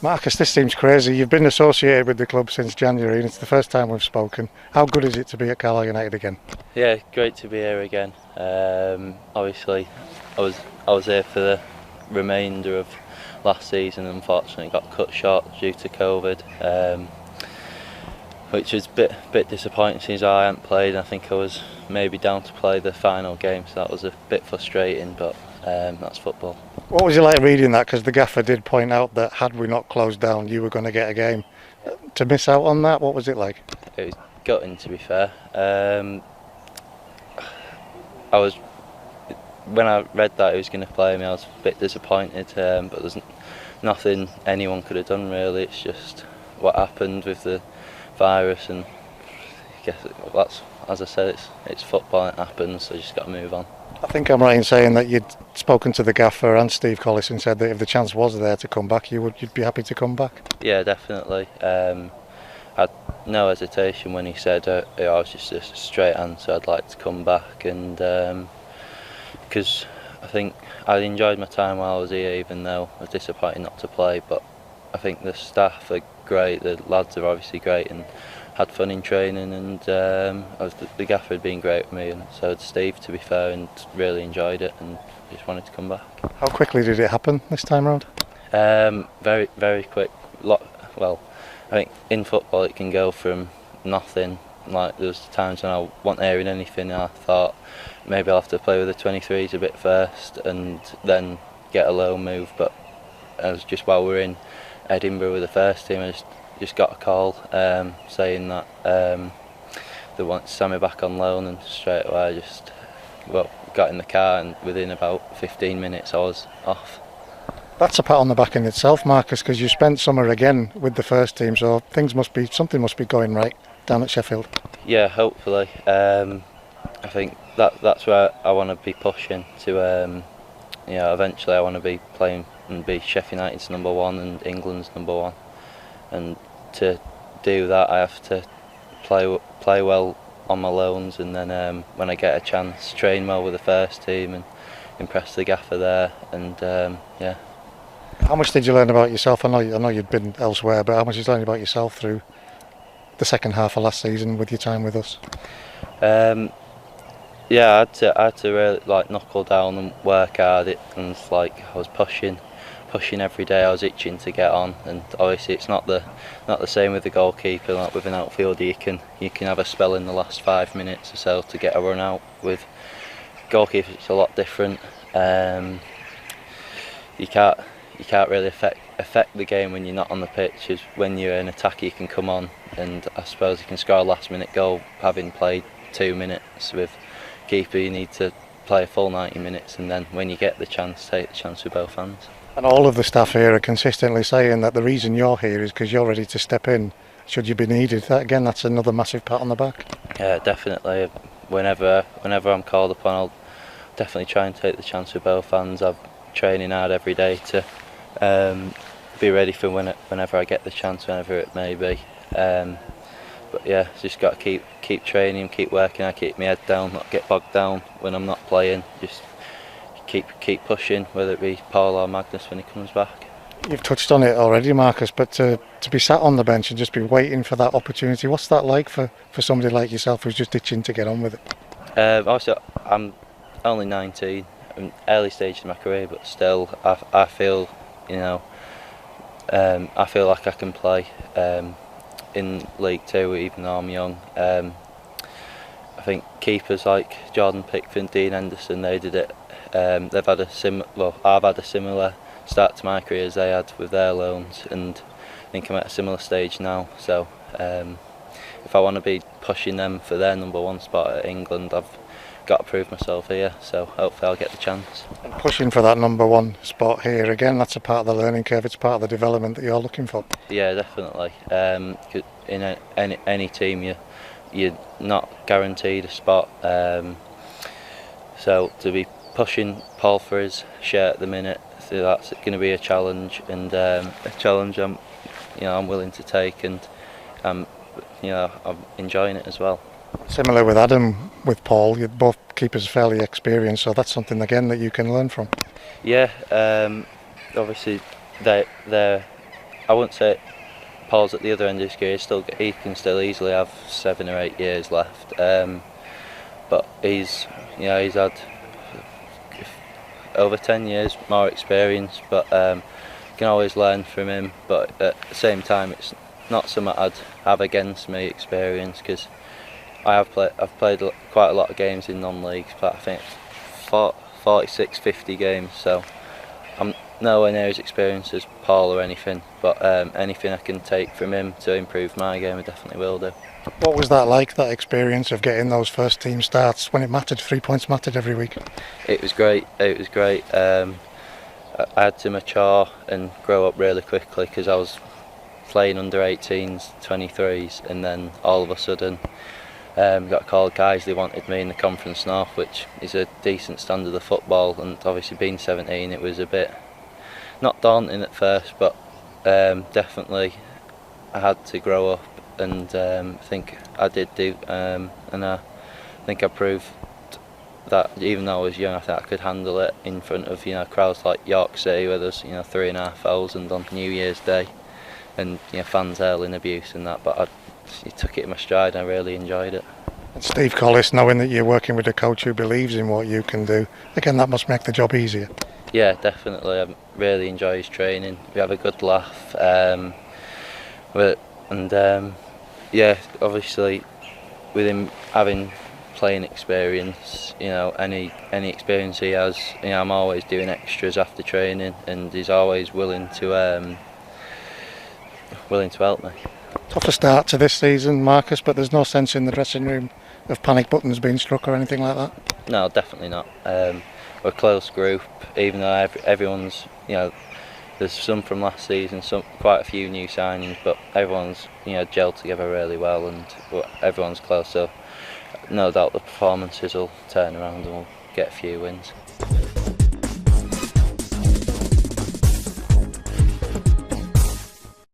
Marcus, this seems crazy. You've been associated with the club since January and it's the first time we've spoken. How good is it to be at Carlisle United again? Yeah, great to be here again. Obviously, I was here for the remainder of last season. Unfortunately, got cut short due to COVID, which was a bit disappointing since I hadn't played. I think I was maybe down to play the final game, so that was a bit frustrating. But that's football. What was it like reading that? Because the gaffer did point out that had we not closed down, you were going to get a game. To miss out on that, what was it like? It was gutting, to be fair. When I read that he was going to play me, I was a bit disappointed. But there's nothing anyone could have done really. It's just what happened with the virus, and I guess that's, as I said, it's football. It happens. So you just got to move on. I think I'm right in saying that you'd spoken to the gaffer and Steve Collis and said that if the chance was there to come back, you'd be happy to come back. Yeah, definitely. I had no hesitation when he said I was just a straight answer. I'd like to come back, and because I think I enjoyed my time while I was here, even though I was disappointed not to play. But I think the staff are great. The lads are obviously great and had fun in training, and the gaffer had been great with me, and so had Steve, to be fair, and really enjoyed it and just wanted to come back. How quickly did it happen this time round? Very, very quick. Well, I think in football it can go from nothing. Like there was times when I wasn't hearing anything and I thought maybe I'll have to play with the 23s a bit first and then get a loan move, but it was just while we were in Edinburgh with the first team, I just got a call saying that they want to send me back on loan, and straight away I just got in the car, and within about 15 minutes I was off. That's a pat on the back in itself, Marcus, because you spent summer again with the first team, so something must be going right down at Sheffield. Yeah, hopefully. I think that's where I want to be pushing to. Eventually I want to be playing and be Sheffield United's number one and England's number one, and to do that I have to play well on my loans, and then when I get a chance, train well with the first team and impress the gaffer there, and yeah. How much did you learn about yourself? I know you'd been elsewhere, but how much did you learn about yourself through the second half of last season with your time with us? Yeah, I had to really knuckle down and work hard. And I was pushing every day. I was itching to get on, and obviously it's not the same with the goalkeeper. Like with an outfielder, you can have a spell in the last 5 minutes or so to get a run out. With goalkeepers, it's a lot different. You can't really affect the game when you're not on the pitch. As when you're an attacker, you can come on, and I suppose you can score a last-minute goal having played 2 minutes. With keeper, you need to play a full 90 minutes, and then when you get the chance, take the chance with both hands. And all of the staff here are consistently saying that the reason you're here is because you're ready to step in should you be needed. That's another massive pat on the back. Yeah, definitely. Whenever I'm called upon, I'll definitely try and take the chance with both hands. I'm training hard every day to be ready for whenever I get the chance, whenever it may be. But yeah, just got to keep training, keep working. I keep my head down, not get bogged down when I'm not playing. Just keep pushing, whether it be Paul or Magnus when he comes back. You've touched on it already, Marcus, but to be sat on the bench and just be waiting for that opportunity, what's that like for somebody like yourself who's just itching to get on with it? Obviously, I'm only 19, I'm early stage in my career, but still, I feel, I feel like I can play in League Two, even though I'm young. I think keepers like Jordan Pickford, Dean Henderson, they did it. I've had a similar start to my career as they had with their loans, and I think I'm at a similar stage now. So if I want to be pushing them for their number one spot at England, I've got to prove myself here. So hopefully I'll get the chance. And pushing for that number one spot here again, that's a part of the learning curve. It's part of the development that you're looking for. Yeah, definitely. In any team, you're not guaranteed a spot. So to be pushing Paul for his share at the minute, so that's going to be a challenge, and a challenge I'm willing to take, and I'm enjoying it as well. Similar with Adam, with Paul, you're both keepers fairly experienced, so that's something again that you can learn from. Yeah, obviously they're I wouldn't say Paul's at the other end of his career. He can still easily have 7 or 8 years left. But he's had over 10 years more experience. But you can always learn from him. But at the same time, it's not something I'd have against me experience, because I've played quite a lot of games in non-leagues. But I think 46, 50 games. So I'm nowhere near as experienced as Paul or anything, but anything I can take from him to improve my game, I definitely will do. What was that like, that experience of getting those first team starts when it mattered? 3 points mattered every week. It was great. I had to mature and grow up really quickly, because I was playing under 18s, 23s, and then all of a sudden got called Guiseley wanted me in the Conference North, which is a decent standard of football, and obviously being 17 it was a bit not daunting at first, but definitely I had to grow up, and I think I did do, and I think I proved that even though I was young, I think I could handle it in front of crowds like York City, where there's 3,500 on New Year's Day, and fans hurling abuse and that. But I took it in my stride. I really enjoyed it. And Steve Collis, knowing that you're working with a coach who believes in what you can do, again, that must make the job easier. Yeah, definitely. I really enjoy his training. We have a good laugh, yeah, obviously with him having playing experience, any experience he has, I'm always doing extras after training, and he's always willing to help me. Tougher start to this season, Marcus, but there's no sense in the dressing room of panic buttons being struck or anything like that? No, definitely not. We're a close group, even though everyone's, there's some from last season, quite a few new signings, but everyone's, gelled together really well, and everyone's close, so no doubt the performances will turn around and we'll get a few wins.